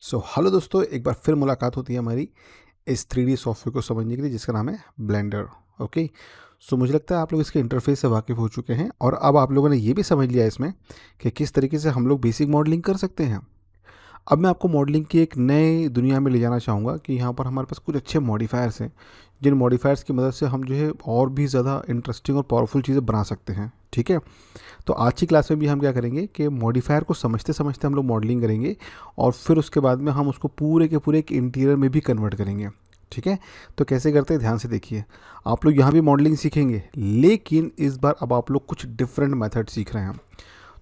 Hello दोस्तों, एक बार फिर मुलाकात होती है हमारी इस 3D सॉफ्टवेयर को समझने के लिए जिसका नाम है ब्लेंडर। ओके। मुझे लगता है आप लोग इसके इंटरफेस से वाकिफ़ हो चुके हैं और अब आप लोगों ने ये भी समझ लिया इसमें कि किस तरीके से हम लोग बेसिक मॉडलिंग कर सकते हैं। अब मैं आपको मॉडलिंग की एक नई दुनिया में ले जाना चाहूँगा कि यहाँ पर हमारे पास कुछ अच्छे मॉडिफायर्स हैं, जिन मॉडिफायर्स की मदद से हम जो है और भी ज़्यादा इंटरेस्टिंग और पावरफुल चीज़ें बना सकते हैं। ठीक है। तो आज की क्लास में भी हम क्या करेंगे कि मॉडिफायर को समझते समझते हम लोग मॉडलिंग करेंगे और फिर उसके बाद में हम उसको पूरे के पूरे एक इंटीरियर में भी कन्वर्ट करेंगे। ठीक है। तो कैसे करते हैं ध्यान से देखिए। आप लोग यहाँ भी मॉडलिंग सीखेंगे, लेकिन इस बार अब आप लोग कुछ डिफरेंट मेथड सीख रहे हैं।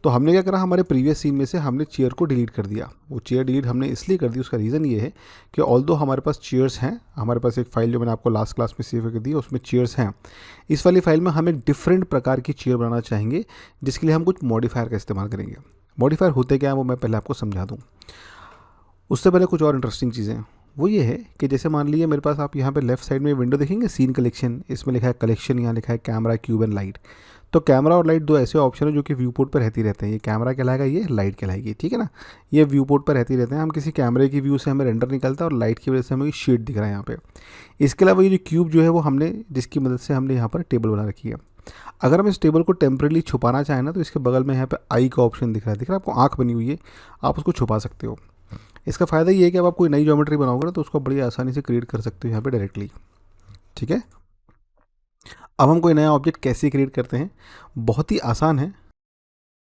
तो हमने क्या करा, हमारे प्रीवियस सीन में से हमने चेयर को डिलीट कर दिया। वो चेयर डिलीट हमने इसलिए कर दी, उसका रीज़न ये है कि ऑल्दो हमारे पास चेयर्स हैं, हमारे पास एक फ़ाइल जो मैंने आपको लास्ट क्लास में सेव कर दी उसमें चेयर्स हैं। इस वाली फ़ाइल में हम एक डिफरेंट प्रकार की चेयर बनाना चाहेंगे, जिसके लिए हम कुछ मॉडिफायर का इस्तेमाल करेंगे। मॉडिफायर होते क्या हैं वो मैं पहले आपको समझा दूँ। उससे पहले कुछ और इंटरेस्टिंग चीज़ें हैं। वो ये है कि जैसे मान लीजिए मेरे पास, आप यहाँ पे लेफ्ट साइड में विंडो देखेंगे, सीन कलेक्शन, इसमें लिखा है कलेक्शन, यहाँ लिखा है कैमरा, क्यूब एंड लाइट। तो कैमरा और लाइट दो ऐसे ऑप्शन है जो कि व्यू पोर्ट पर रहती रहते हैं। ये कैमरा कहलाएगा, ये लाइट कहलाएगी। ठीक है ना। ये व्यू पोर्ट पर रहती रहते हैं। हम किसी कैमरे की व्यू से हमें रेंडर निकलता है और लाइट की वजह से हमें शेड दिख रहा है यहाँ पे। इसके अलावा ये जो क्यूब जो है वो हमने, जिसकी मदद से हमने यहाँ पर टेबल बना रखी है। अगर हम इस टेबल को टेम्परेली छुपाना चाहें ना, तो इसके बगल में यहाँ पे आई का ऑप्शन दिख रहा है। दिख रहा है आपको, आँख बनी हुई है, आप उसको छुपा सकते हो। इसका फ़ायदा ये है कि अब आप कोई नई ज्योमेट्री बनाओगे ना, तो उसको बड़ी आसानी से क्रिएट कर सकते हो यहाँ पे डायरेक्टली। ठीक है। अब हम कोई नया ऑब्जेक्ट कैसे क्रिएट करते हैं, बहुत ही आसान है।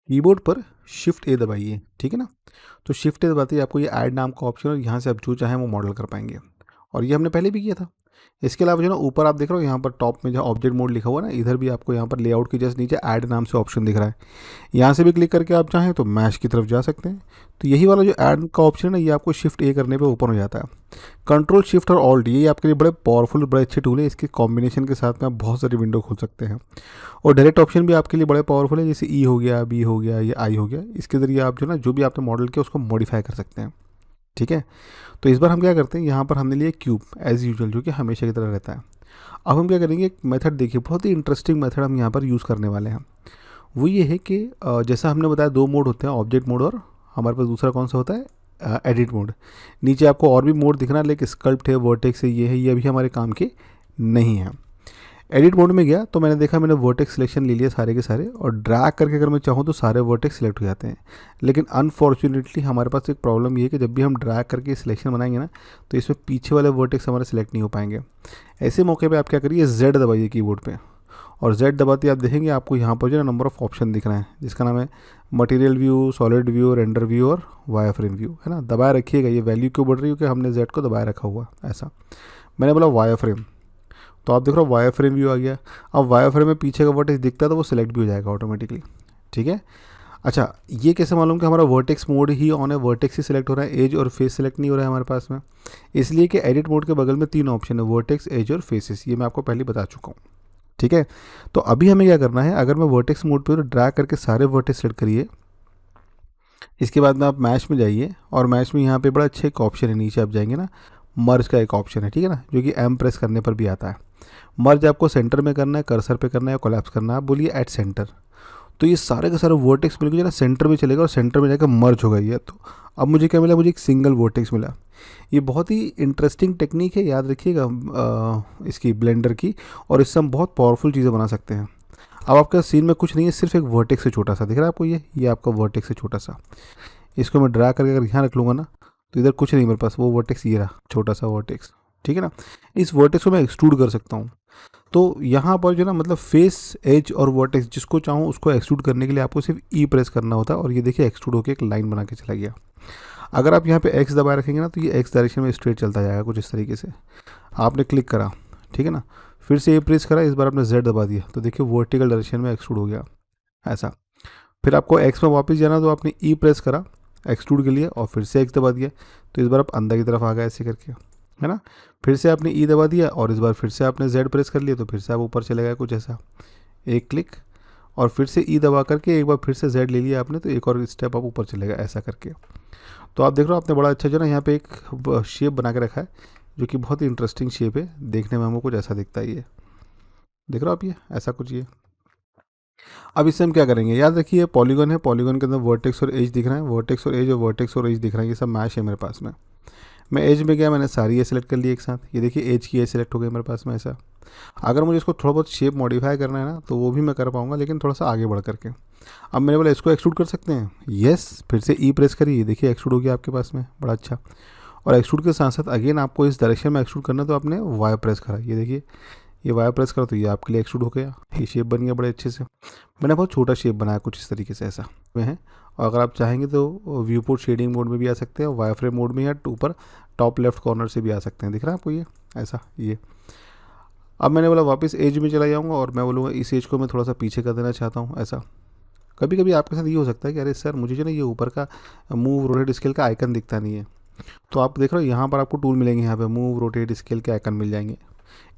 कीबोर्ड पर शिफ्ट ए दबाइए। ठीक है ना। तो शिफ्ट ए दबाते ही आपको ये ऐड नाम का ऑप्शन, और यहाँ से आप जो चाहें वो मॉडल कर पाएंगे। और ये हमने पहले भी किया था। इसके अलावा जो ना ऊपर आप देख रहे हो, यहाँ पर टॉप में जो ऑब्जेक्ट मोड लिखा हुआ है ना, इधर भी आपको यहाँ पर लेआउट के जस्ट नीचे ऐड नाम से ऑप्शन दिख रहा है। यहाँ से भी क्लिक करके आप चाहें तो मैश की तरफ जा सकते हैं। तो यही वाला जो ऐड का ऑप्शन है ना, ये आपको शिफ्ट ए करने पे ओपन हो जाता है। कंट्रोल शिफ्ट और ऑल्ट, ये आपके लिए बड़े पावरफुल, बड़े अच्छे टूल है। इसके कॉम्बिनेशन के साथ में आप बहुत सारी विंडो खोल सकते हैं। और डायरेक्ट ऑप्शन भी आपके लिए बड़े पावरफुल है, जैसे ई हो गया, बी हो गया, या आई हो गया। इसके ज़रिए आप जो ना, जो भी आपने मॉडल किया उसको मॉडिफाई कर सकते हैं। ठीक है। तो इस बार हम क्या करते हैं, यहाँ पर हमने लिए क्यूब एज़ यूजुअल, जो कि हमेशा की तरह रहता है। अब हम क्या करेंगे, एक मेथड देखिए, बहुत ही इंटरेस्टिंग मेथड हम यहाँ पर यूज़ करने वाले हैं। वो ये है कि जैसा हमने बताया, दो मोड होते हैं, ऑब्जेक्ट मोड, और हमारे पास दूसरा कौन सा होता है, एडिट मोड। नीचे आपको और भी मोड दिखना है, लेकिन स्कल्प्ट है, वर्टेक्स है, ये अभी हमारे काम के नहीं है। एडिट मोड में गया तो मैंने देखा, मैंने वर्टेक्स सिलेक्शन ले लिया सारे के सारे, और ड्रैग करके अगर मैं चाहूँ तो सारे वर्टेक्स सिलेक्ट हो जाते हैं। लेकिन अनफॉर्चुनेटली हमारे पास एक प्रॉब्लम ये है कि जब भी हम ड्रैग करके सिलेक्शन बनाएंगे ना, तो इसमें पीछे वाले वर्टेक्स हमारे सिलेक्ट नहीं हो पाएंगे। ऐसे मौके पे आप क्या करिए, जेड दबाइए कीबोर्ड पे, और जेड दबाते आप देखेंगे आपको यहाँ पर जो है नंबर ऑफ ऑप्शन दिख रहे हैं, जिसका नाम है material view, solid view, render view और वायर फ्रेम व्यू, है ना। दबाए रखिएगा। ये वैल्यू क्यों बढ़ रही है, कि हमने जेड को दबाए रखा हुआ ऐसा। मैंने बोला वायर फ्रेम, तो आप देख रहे हो वायर फ्रेम व्यू आ गया। अब वायर फ्रेम में पीछे का वर्टेक्स दिखता है तो वो सिलेक्ट भी हो जाएगा ऑटोमेटिकली। ठीक है। अच्छा, ये कैसे मालूम कि हमारा वर्टेक्स मोड ही ऑन है, वर्टेक्स ही सिलेक्ट हो रहा है, एज और फेस सिलेक्ट नहीं हो रहा है हमारे पास में। इसलिए कि एडिट मोड के बगल में तीन ऑप्शन है, वर्टेक्स, एज और फेसेस, ये मैं आपको पहले बता चुका हूँ। ठीक है। तो अभी हमें क्या करना है, अगर मैं वर्टेक्स मोड पे, तो ड्रैग करके सारे वर्टेक्स सेलेक्ट करिए। इसके बाद में आप मैश में जाइए, और मैश में यहाँ पे बड़ा अच्छा एक ऑप्शन है, नीचे आप जाएंगे ना, मर्ज का एक ऑप्शन है। ठीक है ना, जो कि एम प्रेस करने पर भी आता है। मर्ज आपको सेंटर में करना है, कर्सर पे करना है, कोलैप्स करना है, आप बोलिए एट सेंटर। तो ये सारे के सारे वर्टेक्स मिलकर जो ना सेंटर में चलेगा, और सेंटर में जाकर मर्ज होगा ये। तो अब मुझे क्या मिला, मुझे एक सिंगल वर्टेक्स मिला। ये बहुत ही इंटरेस्टिंग टेक्निक है, याद रखिएगा इसकी, ब्लेंडर की। और इससे हम बहुत पावरफुल चीज़ें बना सकते हैं। अब आपका सीन में कुछ नहीं है, सिर्फ एक वर्टेक्स से छोटा सा दिख रहा है आपको, ये आपका वर्टेक्स से छोटा सा। इसको मैं ड्रा करके अगर यहाँ रख लूँगा ना, तो इधर कुछ नहीं मेरे पास, वो वर्टेक्स ये रहा, छोटा सा वर्टेक्स। ठीक है ना। इस वर्टेक्स को मैं एक्सट्रूड कर सकता हूँ। तो यहाँ पर जो ना, मतलब फेस, एज और वर्टेक्स, जिसको चाहूँ उसको एक्सट्रूड करने के लिए आपको सिर्फ ई प्रेस करना होता है, और ये देखिए एक्सट्रूड होकर एक लाइन बना के चला गया। अगर आप यहाँ पे एक्स दबाए रखेंगे ना, तो ये एक्स डायरेक्शन में स्ट्रेट चलता जाएगा कुछ इस तरीके से। आपने क्लिक करा, ठीक है ना, फिर से ये प्रेस करा, इस बार आपने जेड दबा दिया, तो देखिए वर्टिकल डायरेक्शन में एक्सट्रूड हो गया ऐसा। फिर आपको एक्स में वापस जाना, तो आपने ई प्रेस करा एक्सट्रूड के लिए, और फिर से एक्स दबा दिया, तो इस बार आप अंदर की तरफ आ गए ऐसे करके, है ना। फिर से आपने ई दबा दिया, और इस बार फिर से आपने जेड प्रेस कर लिया, तो फिर से आप ऊपर चले गए कुछ ऐसा, एक क्लिक, और फिर से ई दबा करके एक बार फिर से जेड ले लिया आपने, तो एक और स्टेप आप ऊपर चले गए ऐसा करके। तो आप देख रहे हो, आपने बड़ा अच्छा जो ना यहाँ पे एक शेप बना के रखा है, जो कि बहुत ही इंटरेस्टिंग शेप है। देखने में हमको कुछ ऐसा दिखता है, ये देख रहे हो आप, ये ऐसा कुछ, ये अब इससे हम क्या करेंगे, याद रखिए पॉलीगन है, पॉलीगन के अंदर वर्टेक्स और एज दिख रहा है, वर्टेक्स और एज और वर्टेक्स और एज दिख रहा है, ये सब मैच है मेरे पास में। मैं एज में गया, मैंने सारी ये सेलेक्ट कर ली एक साथ, ये देखिए एज की एज सेलेक्ट हो गई मेरे पास में ऐसा। अगर मुझे इसको थोड़ा बहुत शेप मॉडिफाई करना है ना तो वो भी मैं कर पाऊंगा, लेकिन थोड़ा सा आगे बढ़ करके। अब मैंने बोला इसको एक्सट्रूड कर सकते हैं, यस, फिर से ई प्रेस करिए, देखिए एक्सट्रूड हो गया आपके पास में, बड़ा अच्छा। और एक्सट्रूड के साथ साथ अगेन आपको इस डायरेक्शन में एक्सट्रूड करना है तो आपने वाई प्रेस करा, ये देखिए ये वाई प्रेस करा तो ये आपके लिए एक्सट्रूड हो गया, ये शेप बन गया बड़े अच्छे से। मैंने बहुत छोटा शेप बनाया कुछ इस तरीके से ऐसा में है। और अगर आप चाहेंगे तो व्यू पोर्ट शेडिंग मोड में भी आ सकते हैं, वाई फ्रेम मोड में या ऊपर टॉप लेफ्ट कॉर्नर से भी आ सकते हैं, दिख रहा है आपको ये ऐसा ये। अब मैंने बोला वापस एज में चला जाऊँगा और मैं बोलूँगा इस एज को मैं थोड़ा सा पीछे कर देना चाहता हूँ ऐसा। कभी कभी आपके साथ ये हो सकता है कि अरे सर मुझे जो ना ये ऊपर का मूव रोटेट स्केल का आइकन दिखता नहीं है, तो आप देख रहे हो यहाँ पर आपको टूल मिलेंगे, यहाँ पे मूव रोटेट स्केल के आइकन मिल जाएंगे।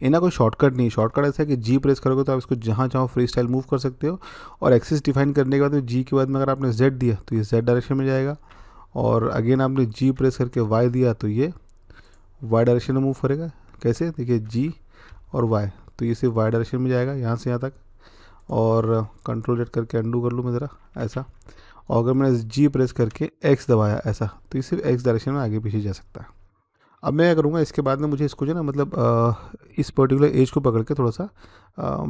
इनका कोई शॉर्टकट नहीं, शॉर्टकट ऐसा है कि जी प्रेस करोगे तो आप इसको जहाँ चाहो फ्री स्टाइल मूव कर सकते हो। और एक्सिस डिफाइन करने के बाद में जी के बाद में अगर आपने जेड दिया तो ये जेड डायरेक्शन में जाएगा, और अगेन आपने जी प्रेस करके वाई दिया तो ये वाई डायरेक्शन में मूव करेगा। कैसे, देखिए जी और वाई, तो ये सिर्फ वाई डायरेक्शन में जाएगा यहाँ से यहाँ तक। और कंट्रोल जेड करके अंडू कर लूँ मैं ज़रा ऐसा, और अगर मैंने जी प्रेस करके एक्स दबाया ऐसा तो ये सिर्फ एक्स डायरेक्शन में आगे पीछे जा सकता है। अब मैं क्या करूँगा, इसके बाद में मुझे इसको जो ना मतलब इस पर्टिकुलर एज को पकड़ के थोड़ा सा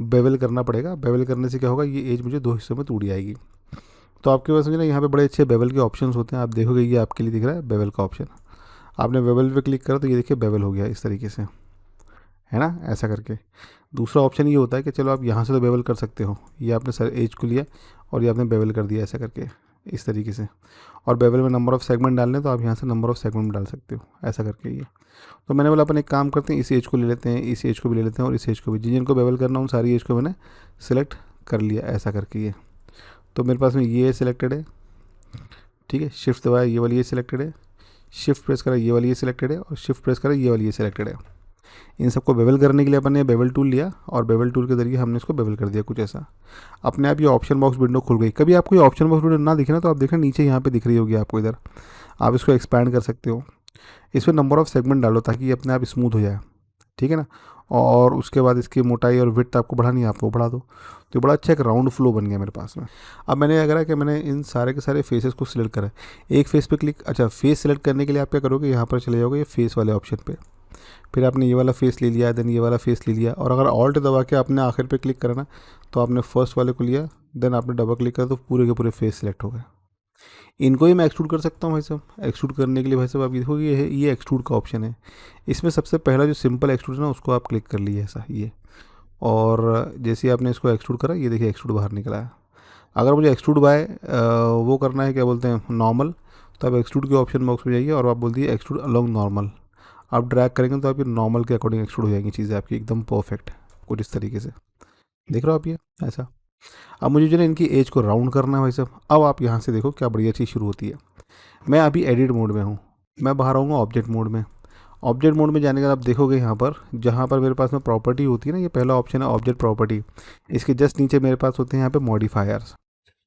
बेवल करना पड़ेगा। बेवल करने से क्या होगा, ये एज मुझे दो हिस्सों में टूट जाएगी। तो आपके पास मुझे ना यहाँ पे बड़े अच्छे बेवल के ऑप्शंस होते हैं, आप देखोगे ये आपके लिए दिख रहा है बेवल का ऑप्शन। आपने बेवल पे क्लिक करा तो ये देखिए बेवल हो गया इस तरीके से, है ना, ऐसा करके। दूसरा ऑप्शन ये होता है कि चलो आप यहाँ से तो बेवल कर सकते हो, ये आपने सर एज को लिया और ये आपने बेवल कर दिया ऐसा करके इस तरीके से। और बेवल में नंबर ऑफ़ सेगमेंट डालने तो आप यहाँ से नंबर ऑफ़ सेगमेंट डाल सकते हो ऐसा करके ये। तो मैंने बोला अपन एक काम करते हैं, इस एज को ले लेते हैं, इस एज को भी ले लेते हैं और इस एज को भी, जिनको बेवल करना उन सारी एज को मैंने सेलेक्ट कर लिया ऐसा करके ये। तो मेरे पास में ये सिलेक्टेड है, ठीक है, शिफ्ट दबाया ये वाली ये सिलेक्टेड है, शिफ्ट प्रेस करा ये वाली ये सिलेक्टेड है, और शिफ्ट प्रेस करा ये वाली ये सिलेक्टेड है। इन सबको बेवल करने के लिए अपन ने बेवल टूल लिया और बेवल टूल के जरिए हमने इसको बेवल कर दिया कुछ ऐसा। अपने आप ये ऑप्शन बॉक्स विंडो खुल गई। कभी आपको ये ऑप्शन बॉक्स विंडो ना दिखे ना तो आप देखना नीचे यहाँ पे दिख रही होगी आपको, इधर आप इसको एक्सपैंड कर सकते हो। इसमें नंबर ऑफ़ सेगमेंट डालो ताकि ये अपने आप स्मूथ हो जाए, ठीक है ना। और उसके बाद इसकी मोटाई और विड्थ आपको बढ़ानी है, आपको बढ़ा दो। तो बड़ा अच्छा एक राउंड फ्लो बन गया मेरे पास में। अब मैंने क्या करा कि मैंने इन सारे के सारे फेसेस को सिलेक्ट करा, एक फेस पे क्लिक, अच्छा फेस सेलेक्ट करने के लिए आप क्या करोगे, यहाँ पर चले जाओगे ये फेस वाले ऑप्शन पे, फिर आपने ये वाला फेस ले लिया, देन ये वाला फेस ले लिया, और अगर ऑल्ट दबा के आपने आखिर पे क्लिक करा ना तो आपने फर्स्ट वाले को लिया, देन आपने डबल क्लिक करा तो पूरे के पूरे फेस सेलेक्ट हो गए। इनको ही मैं एक्सट्रूड कर सकता हूँ भाई साहब। एक्सट्रूड करने के लिए भाई साहब आप देखोगे ये एक्सट्रूड का ऑप्शन है, इसमें सबसे पहला जो सिंपल एक्सट्रूड है ना उसको आप क्लिक कर लिए ऐसा ये, और जैसे ही आपने इसको एक्सट्रूड करा ये देखिए एक्सट्रूड बाहर निकला है। अगर मुझे एक्सट्रूड बाय वो करना है, क्या बोलते हैं, नॉर्मल, तो आप एक्सट्रूड के ऑप्शन बॉक्स में जाइए और आप बोल दिए एक्सट्रूड अलॉन्ग नॉर्मल। आप ड्रैग करेंगे तो आपकी नॉर्मल के अकॉर्डिंग एक्सट्रूड हो जाएंगी चीज़ें आपकी एकदम परफेक्ट, कुछ इस तरीके से देख रहे हो आप ये ऐसा। अब मुझे जो है इनकी एज को राउंड करना है भाई साहब। अब आप यहाँ से देखो क्या बढ़िया चीज़ शुरू होती है। मैं अभी एडिट मोड में हूँ, मैं बाहर आऊँगा ऑब्जेक्ट मोड में। ऑब्जेक्ट मोड में जाने के बाद आप देखोगे यहाँ पर जहाँ पर मेरे पास में प्रॉपर्टी होती है ना, ये पहला ऑप्शन है ऑब्जेक्ट प्रॉपर्टी, इसके जस्ट नीचे मेरे पास होते हैं यहाँ पे मॉडिफायर्स।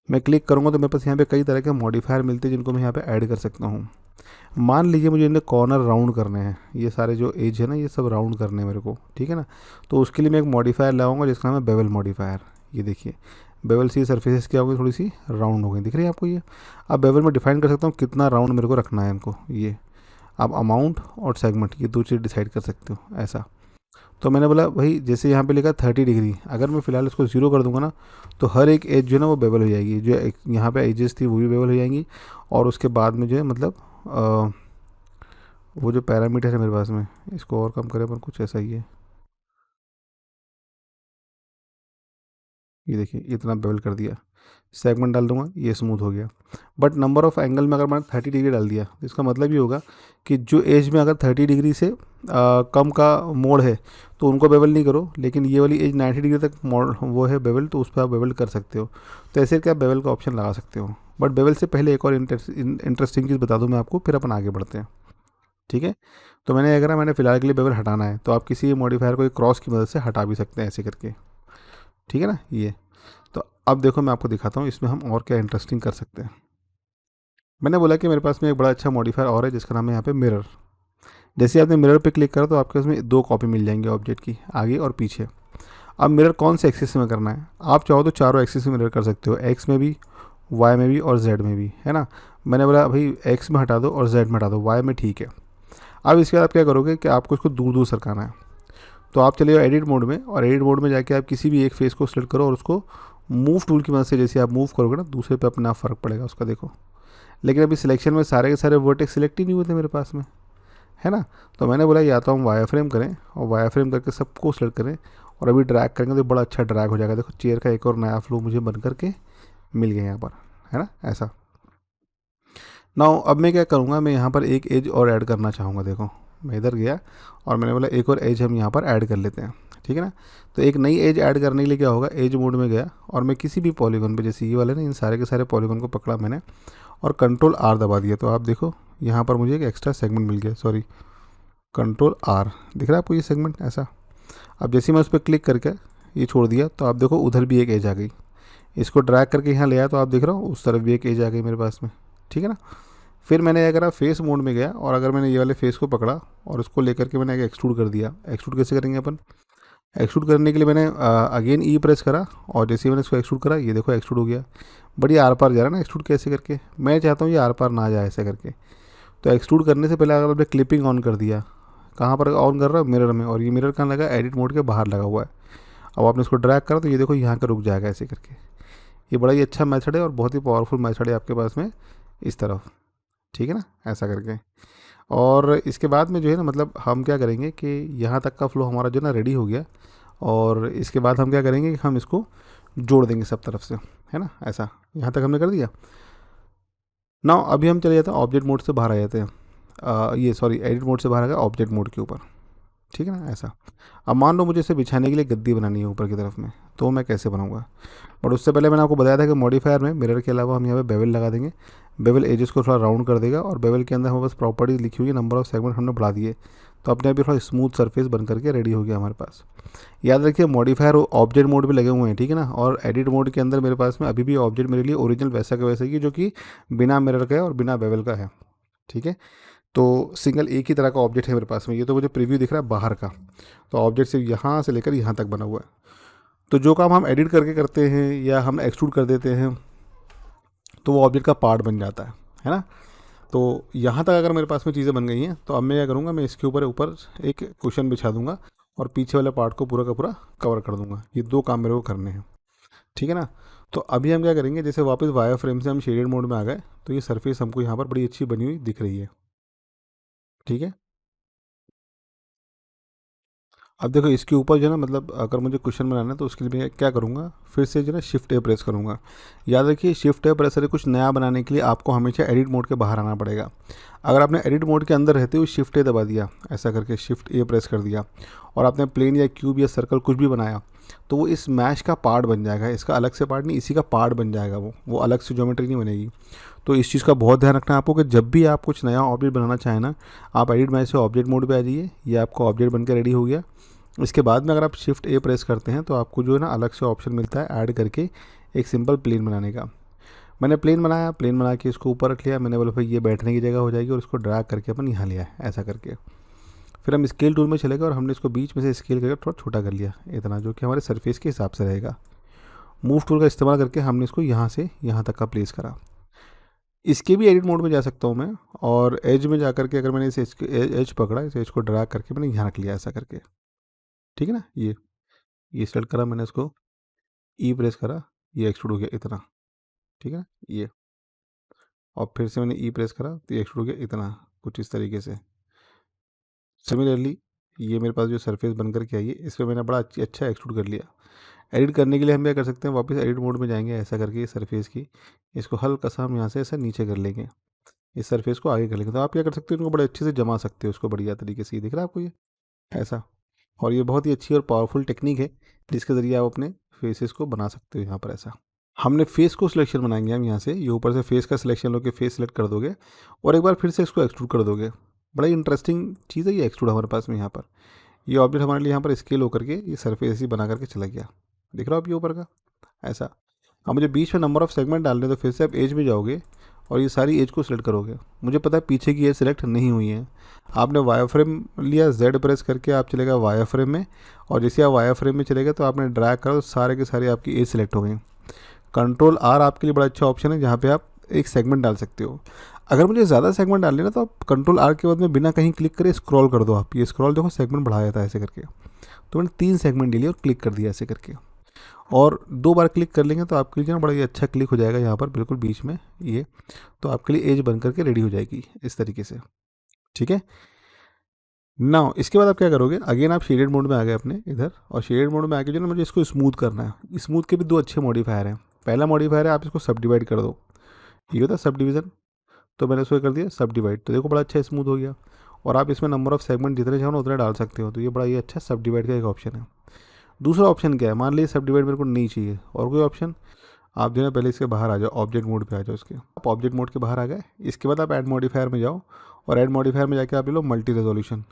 मैं क्लिक करूँगा तो मेरे पास यहाँ पे कई तरह के मॉडिफायर मिलते हैं जिनको मैं यहाँ पे ऐड कर सकता हूँ। मान लीजिए मुझे इन्हें कॉर्नर राउंड करने हैं, ये सारे जो एज है ना ये सब राउंड करने हैं मेरे को, ठीक है ना। तो उसके लिए मैं एक मॉडिफायर लाऊंगा जिसका नाम है बेवल मॉडिफायर। ये देखिए बेवल सी सरफेसेस क्या होगी, थोड़ी सी राउंड हो गई, दिख रही है आपको ये। अब बेवल में डिफाइन कर सकता हूँ कितना राउंड मेरे को रखना है इनको, ये आप अमाउंट और सेगमेंट ये दो चीज़ डिसाइड कर सकते हो ऐसा। तो मैंने बोला भाई जैसे यहाँ पे लिखा 30 डिग्री, अगर मैं फ़िलहाल इसको 0 कर दूंगा ना तो हर एक एज जो है ना वो बेवल हो जाएगी, जो यहाँ पे एजेस थी वो भी बेवल हो जाएंगी। और उसके बाद में जो है मतलब वो जो पैरामीटर है मेरे पास में इसको और कम करें पर कुछ ऐसा ही है, ये देखिए इतना बेवल कर दिया। सेगमेंट डाल दूंगा ये स्मूथ हो गया। बट नंबर ऑफ़ एंगल में अगर मैंने 30 डिग्री डाल दिया तो इसका मतलब ये होगा कि जो एज में अगर 30 डिग्री से कम का मोड़ है तो उनको बेवल नहीं करो, लेकिन ये वाली एज 90 डिग्री तक मोड़ वो है बेवल, तो उस पर आप बेवल कर सकते हो। तो ऐसे क्या बेवल का ऑप्शन लगा सकते हो। बट बेवल से पहले एक और इंटरेस्टिंग चीज़ बता दूँ मैं आपको, फिर अपन आगे बढ़ते हैं, ठीक है। तो मैंने अगर मैंने फ़िलहाल के लिए बेवल हटाना है तो आप किसी मॉडिफायर को एक क्रॉस की मदद से हटा भी सकते हैं ऐसे करके, ठीक है ना ये। तो अब देखो मैं आपको दिखाता हूँ इसमें हम और क्या इंटरेस्टिंग कर सकते हैं। मैंने बोला कि मेरे पास में एक बड़ा अच्छा मॉडिफायर और है जिसका नाम है यहाँ पे मिरर। जैसे आपने मिरर पे क्लिक करा तो आपके उसमें दो कॉपी मिल जाएंगे ऑब्जेक्ट की, आगे और पीछे। अब मिरर कौन से एक्सिस में करना है, आप चाहो तो चारों एक्सिस में मिरर कर सकते हो, एक्स में भी, वाई में भी और जेड में भी, है ना। मैंने बोला भाई एक्स में हटा दो और जेड में हटा दो, वाई में ठीक है। अब इसके बाद आप क्या करोगे कि आपको इसको दूर दूर सरकाना है। तो आप चले जाओ एडिट मोड में, और एडिट मोड में जाके आप किसी भी एक फेस को सिलेक्ट करो और उसको मूव टूल की मदद से जैसे आप मूव करोगे ना, दूसरे पे अपना फ़र्क पड़ेगा उसका, देखो। लेकिन अभी सिलेक्शन में सारे के सारे वर्टेक्स सिलेक्ट ही नहीं हुए थे मेरे पास में, है ना। तो मैंने बोला या तो हम वायर फ्रेम करें, और वायर फ्रेम करके सबको सिलेक्ट करें, और अभी ड्रैग करेंगे तो बड़ा अच्छा ड्रैग हो जाएगा। देखो चेयर का एक और नया फ्लो मुझे बन करके मिल गया यहाँ पर, है ना, ऐसा। नाउ अब मैं क्या करूँगा, मैं यहाँ पर एक एज और ऐड करना चाहूँगा। देखो मैं इधर गया और मैंने बोला एक और एज हम यहाँ पर ऐड कर लेते हैं, ठीक है ना। तो एक नई एज ऐड करने के लिए क्या होगा, एज मोड में गया और मैं किसी भी पॉलीगॉन पे, जैसे ये वाले ना, इन सारे के सारे पॉलीगॉन को पकड़ा मैंने और कंट्रोल आर दबा दिया। तो आप देखो यहाँ पर मुझे एक एक्स्ट्रा सेगमेंट मिल गया, सॉरी कंट्रोल आर, दिख रहा है आपको ये सेगमेंट ऐसा। अब जैसे मैं उस पर क्लिक करके ये छोड़ दिया तो आप देखो उधर भी एक एज आ गई। इसको ड्रैग करके यहाँ ले आया तो आप देख रहे हो उस तरफ भी एक एज आ गई मेरे पास में, ठीक है ना। फिर मैंने क्या करा, फेस मोड में गया और अगर मैंने ये वाले फेस को पकड़ा और उसको लेकर के मैंने एक्सट्रूड कर दिया। एक्सट्रूड कैसे करेंगे अपन, एक्सट्रूड करने के लिए मैंने अगेन ई प्रेस करा और जैसे ही मैंने इसको एक्सट्रूड करा ये देखो एक्सट्रूड हो गया। बढ़िया आर पार जा रहा है ना एक्सट्रूड कैसे करके, मैं चाहता हूँ ये आर पार ना जाए ऐसे करके। तो एक्सट्रूड करने से पहले अगर आपने क्लिपिंग ऑन कर दिया, कहाँ पर ऑन कर रहा है, मिरर में, और ये मिरर कहाँ लगा, एडिट मोड के बाहर लगा हुआ है। अब आपने इसको ड्रैग करा तो ये देखो यहाँ का रुक जाएगा ऐसे करके। ये बड़ा ही अच्छा मेथड है और बहुत ही पावरफुल मेथड है आपके पास में इस तरफ, ठीक है ना, ऐसा करके। और इसके बाद में जो है ना, मतलब हम क्या करेंगे कि यहाँ तक का फ्लो हमारा जो है ना रेडी हो गया, और इसके बाद हम क्या करेंगे कि हम इसको जोड़ देंगे सब तरफ से, है ना, ऐसा। यहाँ तक हमने कर दिया। ना अभी हम चले जाते हैं ऑब्जेक्ट मोड से बाहर आ जाते हैं, ये सॉरी एडिट मोड से बाहर आ गया ऑब्जेक्ट मोड के ऊपर, ठीक है ना, ऐसा। अब मान लो मुझे इसे बिछाने के लिए गद्दी बनानी है ऊपर की तरफ में, तो मैं कैसे बनाऊंगा। बट उससे पहले मैंने आपको बताया था कि मॉडिफायर में मिरर के अलावा हम यहाँ पे बेवल लगा देंगे। बेवल एजेस को थोड़ा राउंड कर देगा, और बेवल के अंदर हमारे पास प्रॉपर्टीज लिखी हुई है, नंबर ऑफ सेगमेंट हमने बढ़ा दिए, तो अपने आप ही थोड़ा स्मूथ सरफेस बन करके रेडी हो गया हमारे पास। याद रखिए मॉडिफायर ऑब्जेक्ट मोड पे लगे हुए हैं, ठीक है ना, और एडिट मोड के अंदर मेरे पास में अभी भी ऑब्जेक्ट मेरे लिए ओरिजिनल वैसा का वैसा ही, जो कि बिना मिरर का है और बिना बेवल का है, ठीक है। तो सिंगल एक ही तरह का ऑब्जेक्ट है मेरे पास में। ये तो मुझे प्रीव्यू दिख रहा है बाहर का, तो ऑब्जेक्ट सिर्फ यहाँ से लेकर यहाँ तक बना हुआ है। तो जो काम हम एडिट करके करते हैं या हम एक्सट्रूड कर देते हैं तो वो ऑब्जेक्ट का पार्ट बन जाता है ना। तो यहाँ तक अगर मेरे पास में चीज़ें बन गई हैं तो अब मैं क्या करूँगा, मैं इसके ऊपर ऊपर एक कुशन बिछा दूंगा और पीछे वाले पार्ट को पूरा का पूरा कवर कर दूंगा। ये दो काम मेरे को करने हैं, ठीक है ना। तो अभी हम क्या करेंगे, जैसे वापस वायर फ्रेम से हम शेडेड मोड में आ गए तो ये सरफेस हमको यहाँ पर बड़ी अच्छी बनी हुई दिख रही है, ठीक है। अब देखो इसके ऊपर जो है ना, मतलब अगर मुझे क्वेश्चन बनाना है तो उसके लिए मैं क्या करूँगा, फिर से जो है ना शिफ्ट ए प्रेस करूँगा। याद रखिए शिफ्ट ए प्रेस करके कुछ नया बनाने के लिए आपको हमेशा एडिट मोड के बाहर आना पड़ेगा। अगर आपने एडिट मोड के अंदर रहते हुए शिफ्ट ए दबा दिया, ऐसा करके शिफ्ट ए प्रेस कर दिया, और आपने प्लेन या क्यूब या सर्कल कुछ भी बनाया, तो वो इस मैश का पार्ट बन जाएगा। इसका अलग से पार्ट नहीं, इसी का पार्ट बन जाएगा, वो अलग से ज्योमेट्री नहीं बनेगी। तो इस चीज़ का बहुत ध्यान रखना है आपको कि जब भी आप कुछ नया ऑब्जेक्ट बनाना चाहें ना, आप एडिट मैश से ऑब्जेक्ट मोड पे आ जाइए। ये आपका ऑब्जेक्ट बनकर रेडी हो गया। इसके बाद में अगर आप शिफ्ट ए प्रेस करते हैं तो आपको जो है ना अलग से ऑप्शन मिलता है ऐड करके एक सिंपल प्लेन बनाने का। मैंने प्लेन बनाया, प्लेन बना के इसको ऊपर रख लिया। मैंने बोला भाई ये बैठने की जगह हो जाएगी, और इसको ड्रैग करके अपन यहाँ लिया है ऐसा करके। फिर हम स्केल टूल में चले गए और हमने इसको बीच में से स्केल करके थोड़ा छोटा कर लिया, इतना, जो कि हमारे सरफेस के हिसाब से रहेगा। मूव टूल का इस्तेमाल करके हमने इसको यहाँ से यहाँ तक का प्लेस करा। इसके भी एडिट मोड में जा सकता हूँ मैं, और एज में जा करके अगर मैंने इस एज पकड़ा, इस एज को ड्रैग करके मैंने यहाँ रख लिया ऐसा करके, ठीक है ना। ये सेलेक्ट करा मैंने, इसको ई प्रेस करा, ये एक्सट्रूड हो गया इतना, ठीक है ये। और फिर से मैंने ई प्रेस करा तो ये एक्सट्रूड हो गया इतना, कुछ इस तरीके से। सिमिलरली ये मेरे पास जो सरफेस बनकर के आई है, इस पर मैंने बड़ा अच्छा एक्सट्रूड कर लिया। एडिट करने के लिए हम क्या कर सकते हैं, वापस एडिट मोड में जाएंगे, ऐसा करके सरफेस की इसको हल्का सा हम यहाँ से ऐसा नीचे कर लेंगे, इस सरफेस को आगे कर लेंगे। तो आप क्या कर सकते हो, इनको बड़े अच्छे से जमा सकते हो उसको बढ़िया तरीके से। ये दिख रहा है आपको ये ऐसा। और ये बहुत ही अच्छी और पावरफुल टेक्निक है जिसके ज़रिए आप अपने फेसेस को बना सकते हो यहाँ पर ऐसा। हमने फेस को सिलेक्शन बनाएंगे हम यहाँ से, ये ऊपर से फेस का सिलेक्शन लो के फेस सेलेक्ट कर दोगे और एक बार फिर से इसको एक्सट्रूड कर दोगे। बड़ा ही इंटरेस्टिंग चीज़ है ये एक्सट्रूड हमारे पास में यहाँ पर। ये ऑब्जेक्ट हमारे लिए यहाँ पर स्केल होकर के ये सरफेस ही बना करके चला गया, दिख रहा हो आप ये ऊपर का ऐसा। अब मुझे बीच में नंबर ऑफ सेगमेंट डालने, तो फिर से आप एज में जाओगे और ये सारी एज को सिलेक्ट करोगे। मुझे पता है पीछे की एज सिलेक्ट नहीं हुई है। आपने वायर फ्रेम लिया, जेड प्रेस करके आप चलेगा वायर फ्रेम में, और जैसे आप वायर फ्रेम में चलेगा तो आपने ड्रैग करा तो सारे के सारे आपकी एज सिलेक्ट हो गई। कंट्रोल आर आपके लिए बड़ा अच्छा ऑप्शन है, जहाँ पे आप एक सेगमेंट डाल सकते हो। अगर मुझे ज़्यादा सेगमेंट डालने ना तो आप कंट्रोल आर के बाद में बिना कहीं क्लिक करे स्क्रॉल कर दो। आप ये स्क्रॉल देखो सेगमेंट बढ़ाया था ऐसे करके, तो मैंने 3 सेगमेंट ले लिया और क्लिक कर दिया ऐसे करके, और 2 बार क्लिक कर लेंगे तो आपके लिए ना बड़ा ही अच्छा क्लिक हो जाएगा यहाँ पर बिल्कुल बीच में ये, तो आपके लिए एज बन करके रेडी हो जाएगी इस तरीके से। ठीक है, नाउ इसके बाद आप क्या करोगे, अगेन आप शेडेड मोड में आ गए अपने इधर, और शेडेड मोड में आके जो ना मुझे इसको स्मूथ करना है। स्मूथ के भी 2 अच्छे मॉडिफायर हैं। पहला मॉडिफायर है आप इसको सब डिवाइड कर दो, ये होता है सब डिवीज़न, तो मैंने इसको कर दिया सब डिवाइड, तो देखो बड़ा अच्छा स्मूथ हो गया। और आप इसमें नंबर ऑफ सेगमेंट जितने चाहो ना उतने डाल सकते हो, तो ये बड़ा ही अच्छा सब डिवाइड का एक ऑप्शन है। दूसरा ऑप्शन क्या है, मान लीजिए सब डिवाइड मेरे को नहीं चाहिए और कोई ऑप्शन, आप जो है पहले इसके बाहर आ जाओ, ऑब्जेक्ट मोड पे आ जाओ। इसके आप ऑब्जेक्ट मोड के बाहर आ गए, इसके बाद आप ऐड मॉडिफायर में जाओ, और ऐड मॉडिफायर में जाके आप ले लो मल्टी रेजोल्यूशन।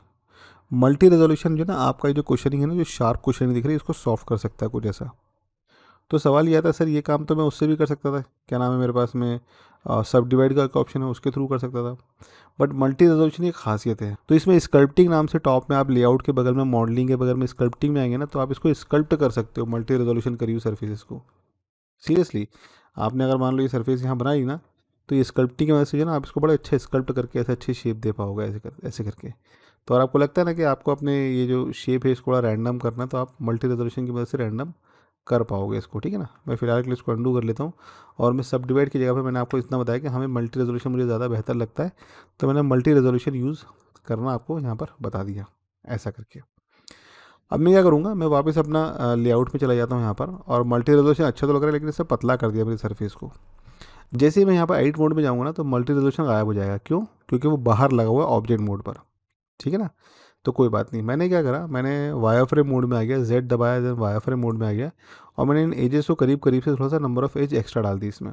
मल्टी रेजोल्यूशन जो ना आपका जो क्वेश्चनिंग है ना, जो शार्प क्वेश्चनिंग दिख रही है, इसको सॉल्व कर सकता है कुछ ऐसा। तो सवाल ये आता है सर ये काम तो मैं उससे भी कर सकता था, क्या नाम है मेरे पास में सब डिवाइड का एक ऑप्शन है उसके थ्रू कर सकता था, बट मल्टी रेजोल्यूशन एक खासियत है। तो इसमें स्कल्पटिंग नाम से टॉप में आप लेआउट के बगल में मॉडलिंग के बगल में स्कल्पटिंग में आएंगे ना, तो आप इसको स्कल्प्ट कर सकते हो मल्टी रेजोल्यूशन करी सरफेसेस को। सीरियसली, आपने अगर मान लो ये सरफेस यहाँ बनाई ना, तो ये स्कल्पटिंग की वजह से जो ना आप इसको बड़ा अच्छा स्कल्प्ट करके ऐसे अच्छी शेप दे पाओगे ऐसे करके। तो अगर आपको लगता है ना कि आपको अपने ये जो शेप है इसको थोड़ा रैंडम करना है, तो आप मल्टी रेजोल्यूशन की मदद से रैंडम कर पाओगे इसको। ठीक है ना, मैं फिलहाल के लिए इसको अंडू कर लेता हूँ, और मैं सब डिवाइड की जगह पे मैंने आपको इतना बताया कि हमें मल्टी रेजोल्यूशन मुझे ज़्यादा बेहतर लगता है, तो मैंने मल्टी रेजोल्यूशन यूज़ करना आपको यहाँ पर बता दिया ऐसा करके। अब मैं क्या करूँगा, मैं वापस अपना लेआउट में चला जाता हूँ यहाँ पर, और मल्टी रेजोल्यूशन अच्छा तो लग रहा है लेकिन इससे पतला कर दिया मेरी सरफेस को। जैसे ही मैं यहाँ पर एडिट मोड में जाऊँगा ना, तो मल्टी रेजोल्यूशन गायब हो जाएगा। क्यों? क्योंकि वो बाहर लगा हुआ है ऑब्जेक्ट मोड पर। ठीक है ना, तो कोई बात नहीं, मैंने क्या करा, मैंने वायर फ्रेम मोड में आ गया, जेड दबाया, देन वायर फ्रेम मोड में आ गया, और मैंने इन एजेस को करीब करीब से थोड़ा सा नंबर ऑफ एज एक्स्ट्रा डाल दी इसमें।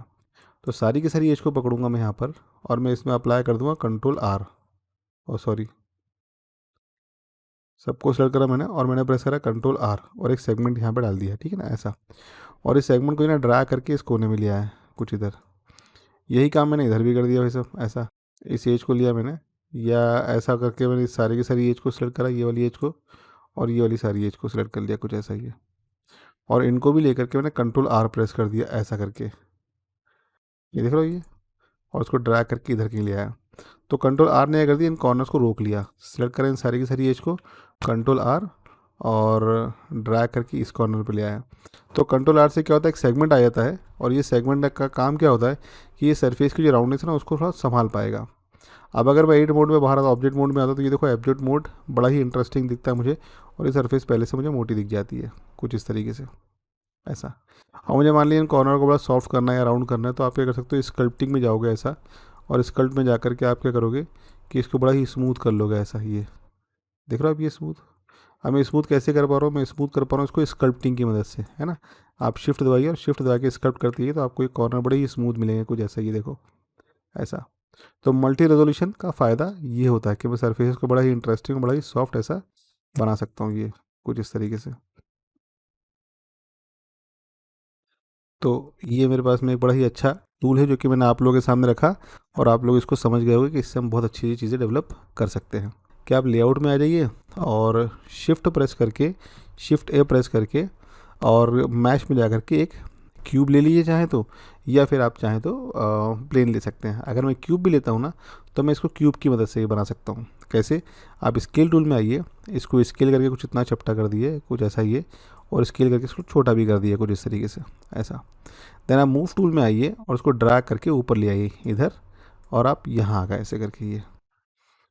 तो सारी की सारी एज को पकड़ूंगा मैं यहाँ पर, और मैं इसमें अप्लाई कर दूंगा कंट्रोल आर, और सॉरी सबको सेलेक्ट करा मैंने, और मैंने प्रेस करा कंट्रोल आर, और एक सेगमेंट यहाँ पर डाल दिया। ठीक है ना, ऐसा, और इस सेगमेंट को ना ड्रैग करके इस कोने में लिया है कुछ इधर। यही काम मैंने इधर भी कर दिया वैसे, ऐसा इस एज को लिया मैंने, या ऐसा करके मैंने इस सारी की सारी एज को सेलेक्ट करा, ये वाली एज को, और ये वाली सारी एज को सिलेक्ट कर लिया कुछ ऐसा ही है, और इनको भी लेकर के मैंने कंट्रोल आर प्रेस कर दिया ऐसा करके, ये देख रहे हो ये, और उसको ड्रैग करके इधर के लिए आया। तो कंट्रोल आर ने क्या कर दिया, इन कॉर्नर्स को रोक लिया, सिलेक्ट करें इन सारी की सारी एज को, कंट्रोल आर, और ड्रैग करके इस कॉर्नर पे ले आया। तो कंट्रोल आर से क्या होता है, एक सेगमेंट आ जाता है, और ये सेगमेंट का काम क्या होता है कि ये सरफेस की जो राउंडनेस है ना उसको थोड़ा संभाल पाएगा। अब अगर मैं एडिट मोड में बाहर आता, ऑब्जेक्ट मोड में आता, तो ये देखो ऑब्जेक्ट मोड बड़ा ही इंटरेस्टिंग दिखता है मुझे, और ये सरफेस पहले से मुझे मोटी दिख जाती है कुछ इस तरीके से ऐसा। और मुझे मान लीजिए इन कॉर्नर को बड़ा सॉफ्ट करना है या राउंड करना है, तो आप क्या कर सकते हो, स्कल्पटिंग में जाओगे ऐसा, और स्कल्प में जा कर के आप क्या करोगे कि इसको बड़ा ही स्मूथ कर लोगे ऐसा। ये देख रहे हो आप, ये स्मूथ, अब मैं स्मूथ कैसे कर पा रहा हूँ, मैं स्मूथ कर पा रहा हूँ इसको स्कल्पटिंग की मदद से, है ना। आप शिफ्ट दबाइए, और शिफ्ट दबा के स्कल्प करती है, तो आपको एक कॉर्नर बड़े ही स्मूथ मिलेंगे कुछ ऐसा, ये देखो ऐसा। तो मल्टी रेजोल्यूशन का फ़ायदा ये होता है कि मैं सरफेस को बड़ा ही इंटरेस्टिंग, बड़ा ही सॉफ्ट ऐसा बना सकता हूँ, ये कुछ इस तरीके से। तो ये मेरे पास में एक बड़ा ही अच्छा टूल है जो कि मैंने आप लोगों के सामने रखा, और आप लोग इसको समझ गए होंगे कि इससे हम बहुत अच्छी चीज़ें डेवलप कर सकते हैं। क्या आप लेआउट में आ जाइए, और शिफ्ट प्रेस करके, शिफ्ट ए प्रेस करके, और मैश में जा करके एक क्यूब ले लीजिए चाहे तो, या फिर आप चाहें तो प्लेन ले सकते हैं। अगर मैं क्यूब भी लेता हूँ ना, तो मैं इसको क्यूब की मदद से ही बना सकता हूँ। कैसे? आप स्केल टूल में आइए, इसको स्केल करके कुछ इतना चपटा कर दिए कुछ ऐसा ही है, और स्केल करके इसको छोटा भी कर दिया कुछ इस तरीके से ऐसा। देन आप मूव टूल में आइए, और उसको ड्रैग करके ऊपर ले आइए इधर, और आप यहाँ आ गए ऐसे करके ये।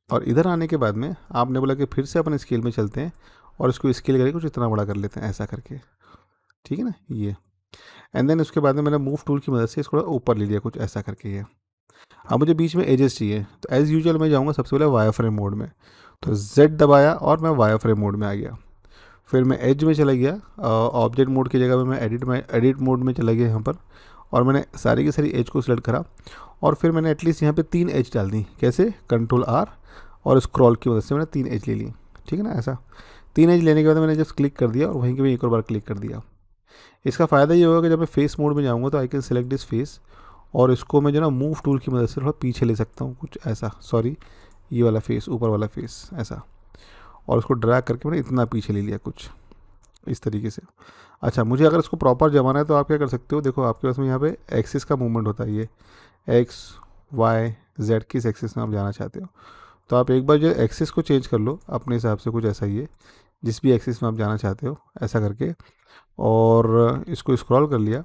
और इधर आने के बाद में आपने बोला कि फिर से अपन स्केल में चलते हैं, और इसको स्केल करके कुछ इतना बड़ा कर लेते हैं ऐसा करके। ठीक है ना, ये। एंड देन उसके बाद में मैंने मूव टूल की मदद से इसको ऊपर ले लिया कुछ ऐसा करके ये। अब मुझे बीच में एजेस चाहिए, तो एज़ यूजुअल मैं जाऊँगा सबसे पहले वायर फ्रेम मोड में, तो जेड दबाया और मैं वायर फ्रेम मोड में आ गया। फिर मैं एज में चला गया, ऑब्जेक्ट मोड की जगह पे मैं एडिट मोड में चला गया यहाँ पर, और मैंने सारी की सारी एज को सिलेक्ट करा, और फिर मैंने एटलीस्ट यहाँ पे 3 एज डाल दी। कैसे? कंट्रोल आर और स्क्रॉल की मदद से मैंने 3 एज ले ली। ठीक है ना, ऐसा 3 एज लेने के बाद मैंने जस्ट क्लिक कर दिया, और वहीं के भी एक और बार क्लिक कर दिया। इसका फ़ायदा ये होगा कि जब मैं फेस मोड में जाऊँगा तो I can select this face, और इसको मैं जो ना मूव टूल की मदद से थोड़ा पीछे ले सकता हूँ, कुछ ऐसा, सॉरी ये वाला फेस, ऊपर वाला फेस ऐसा, और उसको ड्रैग करके मैंने इतना पीछे ले लिया कुछ इस तरीके से। अच्छा, मुझे अगर इसको प्रॉपर जमाना है तो आप क्या कर सकते हो, देखो आपके पास में यहाँ पे एक्सिस का मूवमेंट होता है, ये एक्स वाई जेड किस एक्सिस में आप जाना चाहते हो। तो आप एक बार जो एक्सिस को चेंज कर लो अपने हिसाब से, कुछ ऐसा ही है, जिस भी एक्सिस में आप जाना चाहते हो ऐसा करके, और इसको स्क्रॉल कर लिया।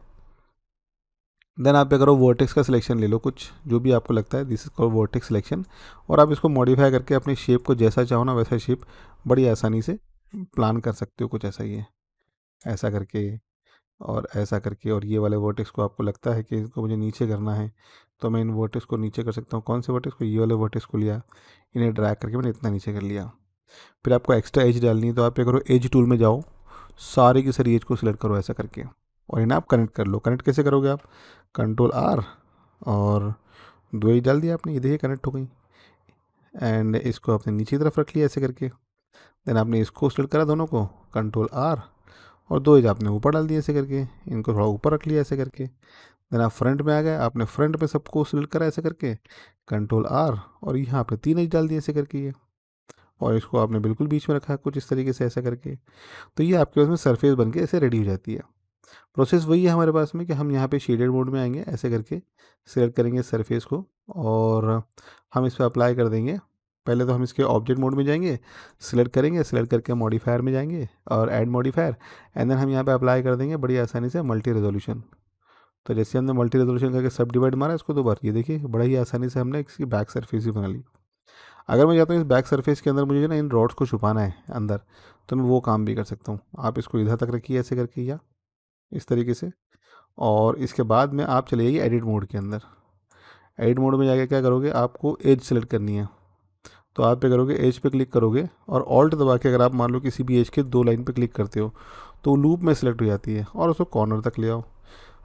देन आप क्या करो, वर्टेक्स का सिलेक्शन ले लो, कुछ जो भी आपको लगता है, this is called vertex selection, और आप इसको मॉडिफाई करके अपनी शेप को जैसा चाहो ना वैसा शेप बड़ी आसानी से प्लान कर सकते हो, कुछ ऐसा ही है, ऐसा करके और ऐसा करके। और ये वाले वर्टेक्स को आपको लगता है कि इसको मुझे नीचे करना है, तो मैं इन वर्टेक्स को नीचे कर सकता हूँ। कौन से वर्टेक्स को, ये वाले वर्टेक्स को लिया, इन्हें ड्रैग करके मैंने इतना नीचे कर लिया। फिर आपको एक्स्ट्रा एज डालनी है, तो आप क्या करो, एज टूल में जाओ, सारी की सारी एज को सिलेक्ट करो ऐसा करके, और इन्हें आप कनेक्ट कर लो। कनेक्ट कैसे करोगे आप, कंट्रोल आर, और दो एज डाल दिया आपने, ये देखिए कनेक्ट हो गई। एंड इसको आपने नीचे की तरफ रख लिया ऐसे करके। देन आपने इसको सिलेक्ट करा दोनों को, कंट्रोल आर, और दो एज आपने ऊपर डाल दिया ऐसे करके, इनको थोड़ा ऊपर रख लिया ऐसे करके। देन आप फ्रंट में आ गए, आपने फ्रंट पे सबको सिलेक्ट करा ऐसे करके, कंट्रोल आर, और यहाँ आपने तीन एज डाल दिए ऐसे करके ये, और इसको आपने बिल्कुल बीच में रखा कुछ इस तरीके से ऐसा करके। तो ये आपके पास में सरफेस बन के ऐसे रेडी हो जाती है। प्रोसेस वही है हमारे पास में कि हम यहाँ पे शेडेड मोड में आएंगे, ऐसे करके सेलेक्ट करेंगे सरफेस को, और हम इस पर अप्लाई कर देंगे। पहले तो हम इसके ऑब्जेक्ट मोड में जाएंगे, सिलेक्ट करेंगे, सिलेक्ट करके मॉडिफायर में जाएंगे और ऐड मॉडिफायर, एंड देन हम यहाँ पे अप्लाई कर देंगे बड़ी आसानी से मल्टी रेजोल्यूशन। तो जैसे हमने मल्टी रेजोल्यूशन करके सब डिवाइड मारा इसको दो बार, ये देखिए बड़ा ही आसानी से हमने इसकी बैक सरफेस भी बना ली। अगर मैं चाहता हूँ इस बैक सरफेस के अंदर मुझे ना इन रॉड्स को छुपाना है अंदर, तो मैं वो काम भी कर सकता हूँ। आप इसको इधर तक रखिए ऐसे करके, या इस तरीके से, और इसके बाद में आप चले जाइए एडिट मोड के अंदर। एडिट मोड में जाके क्या करोगे, आपको एज सेलेक्ट करनी है, तो आप क्या करोगे, एज पे क्लिक करोगे, और ऑल्ट दबा के अगर आप मान लो किसी भी एज के दो लाइन पे क्लिक करते हो तो लूप में सेलेक्ट हो जाती है, और उसको कॉर्नर तक ले आओ।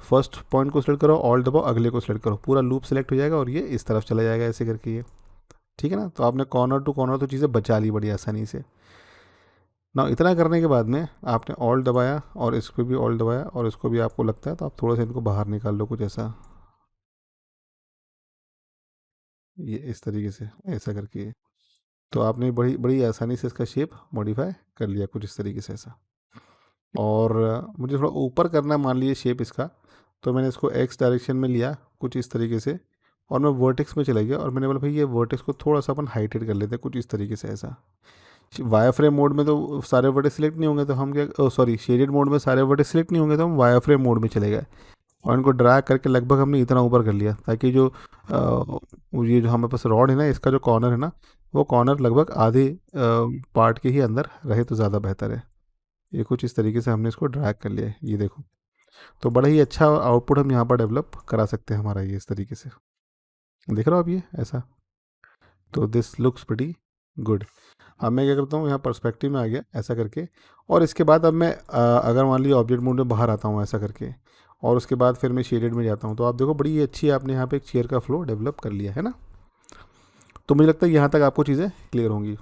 फर्स्ट पॉइंट को सिलेक्ट करो, ऑल्ट दबाओ, अगले को सिलेक्ट करो, पूरा लूप सेलेक्ट हो जाएगा और ये इस तरफ चला जाएगा ऐसे करके ये, ठीक है ना। तो आपने कॉर्नर टू कॉर्नर तो चीज़ें बचा ली बड़ी आसानी से ना। इतना करने के बाद में आपने ऑल्ट दबाया और इस पर भी ऑल्ट दबाया, और इसको भी आपको लगता है तो आप थोड़ा सा इनको बाहर निकाल लो कुछ ऐसा, ये इस तरीके से ऐसा करके। तो आपने बड़ी बड़ी आसानी से इसका शेप मॉडिफाई कर लिया कुछ इस तरीके से ऐसा। और मुझे थोड़ा ऊपर करना मान लीजिए शेप इसका, तो मैंने इसको एक्स डायरेक्शन में लिया कुछ इस तरीके से, और मैं वर्टेक्स में चला गया, और मैंने बोला भाई ये वर्टेक्स को थोड़ा सा अपन हाइटेड कर लेते हैं कुछ इस तरीके से ऐसा। वायर फ्रेम मोड में तो सारे वर्टेक्स सिलेक्ट नहीं होंगे, तो हम क्या, सॉरी शेडेड मोड में सारे वर्टेक्स सिलेक्ट नहीं होंगे, तो हम वायर फ्रेम मोड में चले गए, और इनको ड्रैग करके लगभग हमने इतना ऊपर कर लिया, ताकि जो ये जो हमारे पास रॉड है ना, इसका जो कॉर्नर है ना, वो कॉर्नर लगभग आधे पार्ट के ही अंदर रहे तो ज़्यादा बेहतर है। ये कुछ इस तरीके से हमने इसको ड्रैग कर लिया है, ये देखो। तो बड़ा ही अच्छा आउटपुट हम यहाँ पर डेवलप करा सकते हैं हमारा, ये इस तरीके से देख रहे हो आप ये ऐसा। तो दिस लुक्स प्रीटी गुड। अब मैं क्या करता हूँ, यहाँ पर्सपेक्टिव में आ गया ऐसा करके, और इसके बाद अब मैं अगर मान लीजिए ऑब्जेक्ट मोड में बाहर आता हूँ ऐसा करके, और उसके बाद फिर मैं शेडेड में जाता हूँ, तो आप देखो बड़ी अच्छी आपने यहाँ पे एक चेयर का फ्लो डेवलप कर लिया है ना। तो मुझे लगता है यहाँ तक आपको चीज़ें क्लियर होंगी।